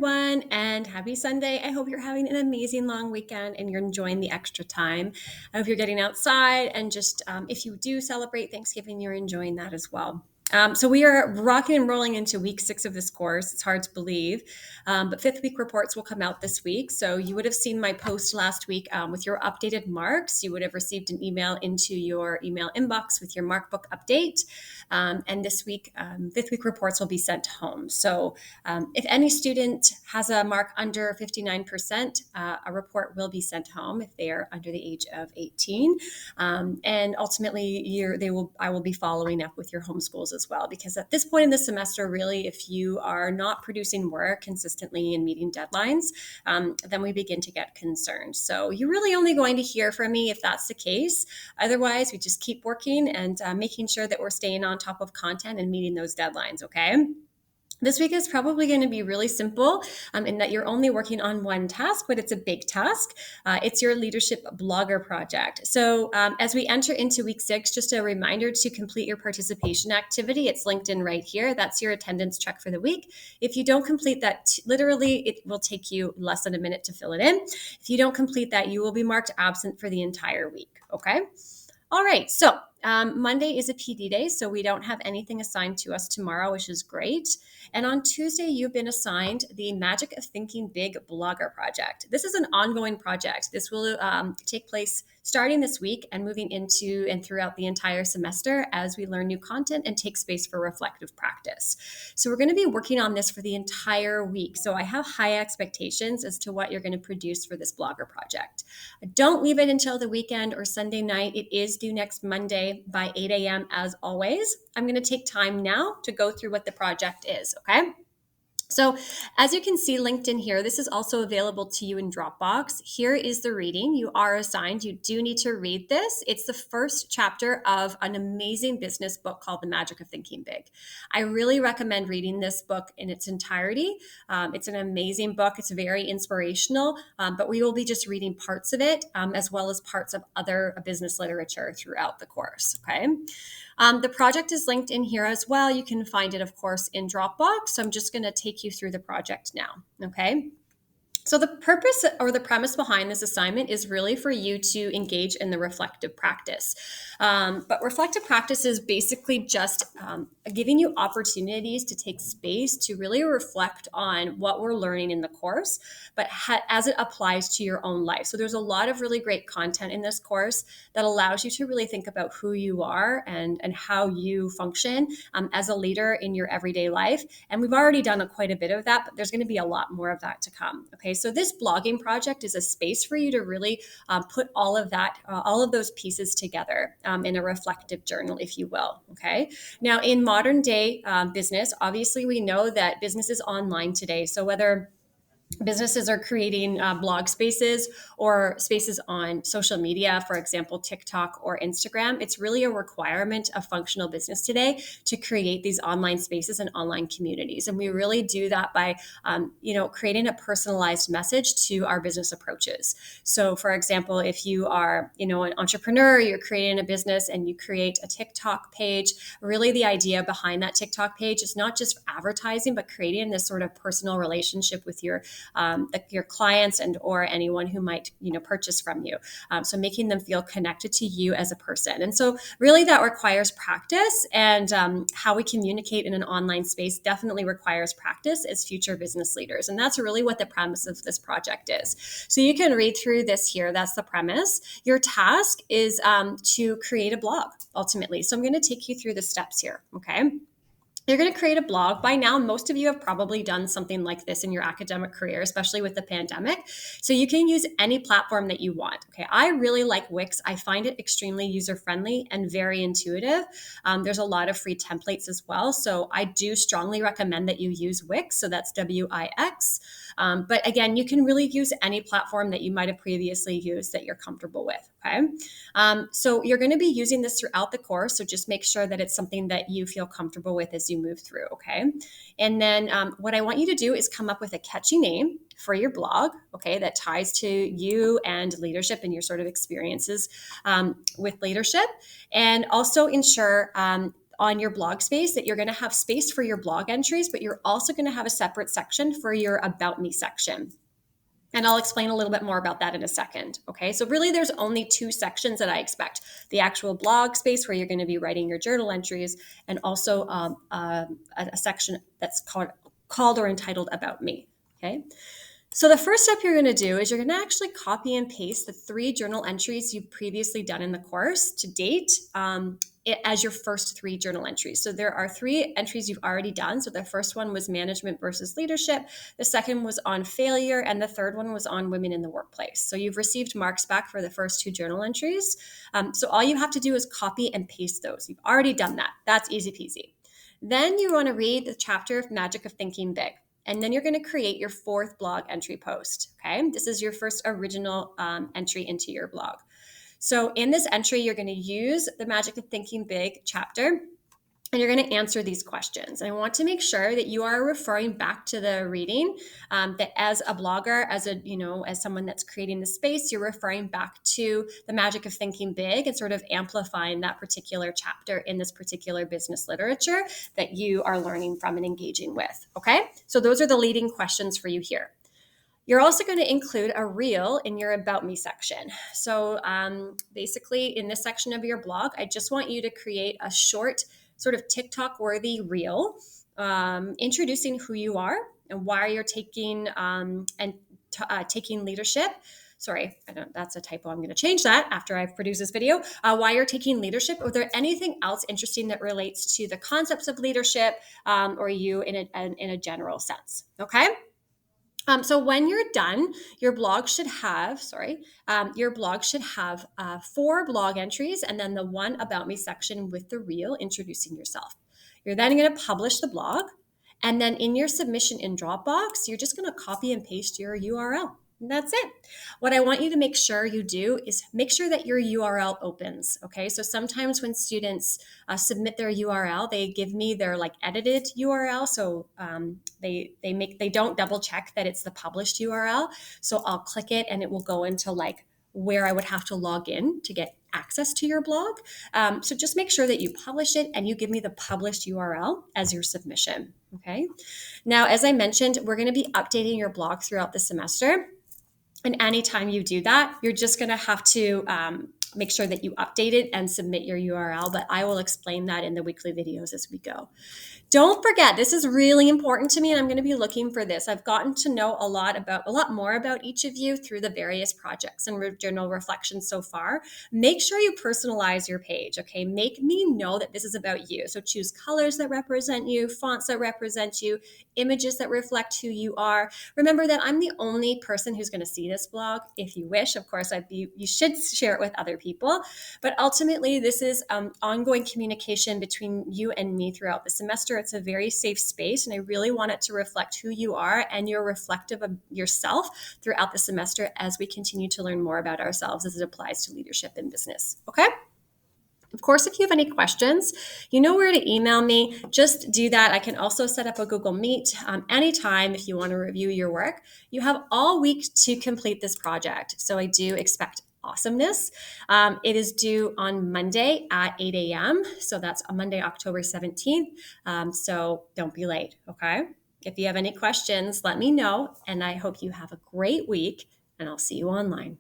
everyone, and happy Sunday. I hope you're having an amazing long weekend and you're enjoying the extra time. I hope you're getting outside and just if you do celebrate Thanksgiving, you're enjoying that as well. So we are rocking and rolling into week 6 of this course. It's hard to believe, but fifth week reports will come out this week. So you would have seen my post last week with your updated marks. You would have received an email into your email inbox with your markbook update. And this week, fifth week reports will be sent home. So if any student has a mark under 59%, a report will be sent home if they are under the age of 18. And ultimately, I will be following up with your homeschools as well, because at this point in the semester, really, if you are not producing work consistently and meeting deadlines, then we begin to get concerned. So you're really only going to hear from me if that's the case. Otherwise, we just keep working and making sure that we're staying on top of content and meeting those deadlines, okay? This week is probably going to be really simple in that you're only working on one task, but it's a big task. It's your leadership blogger project. So as we enter into week 6, just a reminder to complete your participation activity. It's linked in right here. That's your attendance check for the week. If you don't complete that, literally, it will take you less than a minute to fill it in. If you don't complete that, you will be marked absent for the entire week. Okay. All right. So Monday is a PD day, so we don't have anything assigned to us tomorrow, which is great. And on Tuesday, you've been assigned the Magic of Thinking Big Blogger project. This is an ongoing project. This will take place starting this week and moving into and throughout the entire semester as we learn new content and take space for reflective practice. So we're going to be working on this for the entire week. So I have high expectations as to what you're going to produce for this blogger project. Don't leave it until the weekend or Sunday night. It is due next Monday by 8 a.m. as always. I'm going to take time now to go through what the project is, okay? So as you can see linked in here, this is also available to you in Dropbox. Here is the reading you are assigned. You do need to read this. It's the first chapter of an amazing business book called The Magic of Thinking Big. I really recommend reading this book in its entirety. It's an amazing book. It's very inspirational, but we will be just reading parts of it as well as parts of other business literature throughout the course, okay? The project is linked in here as well. You can find it, of course, in Dropbox. So I'm just going to take you through the project now, okay? So the purpose or the premise behind this assignment is really for you to engage in the reflective practice. But reflective practice is basically just giving you opportunities to take space to really reflect on what we're learning in the course, but as it applies to your own life. So there's a lot of really great content in this course that allows you to really think about who you are and how you function as a leader in your everyday life. And we've already done quite a bit of that, but there's going to be a lot more of that to come. Okay, so this blogging project is a space for you to really put all of that, all of those pieces together in a reflective journal, if you will. Okay, now in modern day business, obviously we know that business is online today. So whether businesses are creating blog spaces or spaces on social media, for example, TikTok or Instagram. It's really a requirement of functional business today to create these online spaces and online communities. And we really do that by, creating a personalized message to our business approaches. So for example, if you are, an entrepreneur, you're creating a business and you create a TikTok page, really the idea behind that TikTok page is not just advertising, but creating this sort of personal relationship with your clients and or anyone who might purchase from you. So making them feel connected to you as a person. And so really that requires practice, and how we communicate in an online space definitely requires practice as future business leaders. And that's really what the premise of this project is. So you can read through this here. That's the premise. Your task is to create a blog ultimately. So I'm going to take you through the steps here. Okay. You're going to create a blog. By now, most of you have probably done something like this in your academic career, especially with the pandemic. So you can use any platform that you want. Okay, I really like Wix. I find it extremely user-friendly and very intuitive. There's a lot of free templates as well. So I do strongly recommend that you use Wix. So that's Wix. But again, you can really use any platform that you might have previously used that you're comfortable with. Okay. So you're going to be using this throughout the course. So just make sure that it's something that you feel comfortable with as you move through. Okay. And then what I want you to do is come up with a catchy name for your blog. Okay. That ties to you and leadership and your sort of experiences with leadership. And also ensure on your blog space that you're going to have space for your blog entries, but you're also going to have a separate section for your About Me section. And I'll explain a little bit more about that in a second. Okay, so really there's only two sections that I expect: the actual blog space where you're going to be writing your journal entries, and also a section that's called or entitled About Me. Okay. So the first step you're going to do is you're going to actually copy and paste the 3 journal entries you've previously done in the course to date as your first 3 journal entries. So there are 3 entries you've already done. So the first one was management versus leadership. The second was on failure. And the third one was on women in the workplace. So you've received marks back for the first 2 journal entries. So all you have to do is copy and paste those. You've already done that. That's easy peasy. Then you want to read the chapter of Magic of Thinking Big. And then you're going to create your 4th blog entry post. Okay. This is your first original entry into your blog. So in this entry, you're going to use the Magic of Thinking Big chapter, and you're going to answer these questions. And I want to make sure that you are referring back to the reading, that as a blogger, as someone that's creating the space, you're referring back to the Magic of Thinking Big and sort of amplifying that particular chapter in this particular business literature that you are learning from and engaging with. Okay. So those are the leading questions for you here. You're also going to include a reel in your About Me section. So basically in this section of your blog, I just want you to create a short sort of TikTok-worthy reel introducing who you are and why you're taking taking leadership. Sorry, that's a typo. I'm going to change that after I've produced this video. Why you're taking leadership. Or there anything else interesting that relates to the concepts of leadership or you in a general sense? Okay. So when you're done, your blog should have 4 blog entries and then the one About Me section with the reel introducing yourself. You're then going to publish the blog, and then in your submission in Dropbox, you're just going to copy and paste your URL. And that's it. What I want you to make sure you do is make sure that your URL opens. Okay. So sometimes when students submit their URL, they give me their edited URL. So they don't double check that it's the published URL. So I'll click it and it will go into where I would have to log in to get access to your blog. So just make sure that you publish it and you give me the published URL as your submission. Okay. Now, as I mentioned, we're going to be updating your blog throughout the semester. And anytime you do that, you're just going to have to make sure that you update it and submit your URL. But I will explain that in the weekly videos as we go. Don't forget, this is really important to me, and I'm going to be looking for this. I've gotten to know a lot more about each of you through the various projects and journal reflections so far. Make sure you personalize your page, okay? Make me know that this is about you. So choose colors that represent you, fonts that represent you, images that reflect who you are. Remember that I'm the only person who's going to see this blog. If you wish, of course, you should share it with other people. But ultimately, this is ongoing communication between you and me throughout the semester. It's a very safe space, and I really want it to reflect who you are, and you're reflective of yourself throughout the semester as we continue to learn more about ourselves as it applies to leadership in business. Okay? Of course, if you have any questions, you know where to email me. Just do that. I can also set up a Google Meet anytime if you want to review your work. You have all week to complete this project. So I do expect awesomeness. It is due on Monday at 8 a.m. So that's on Monday, October 17th. So don't be late, okay? If you have any questions, let me know. And I hope you have a great week, and I'll see you online.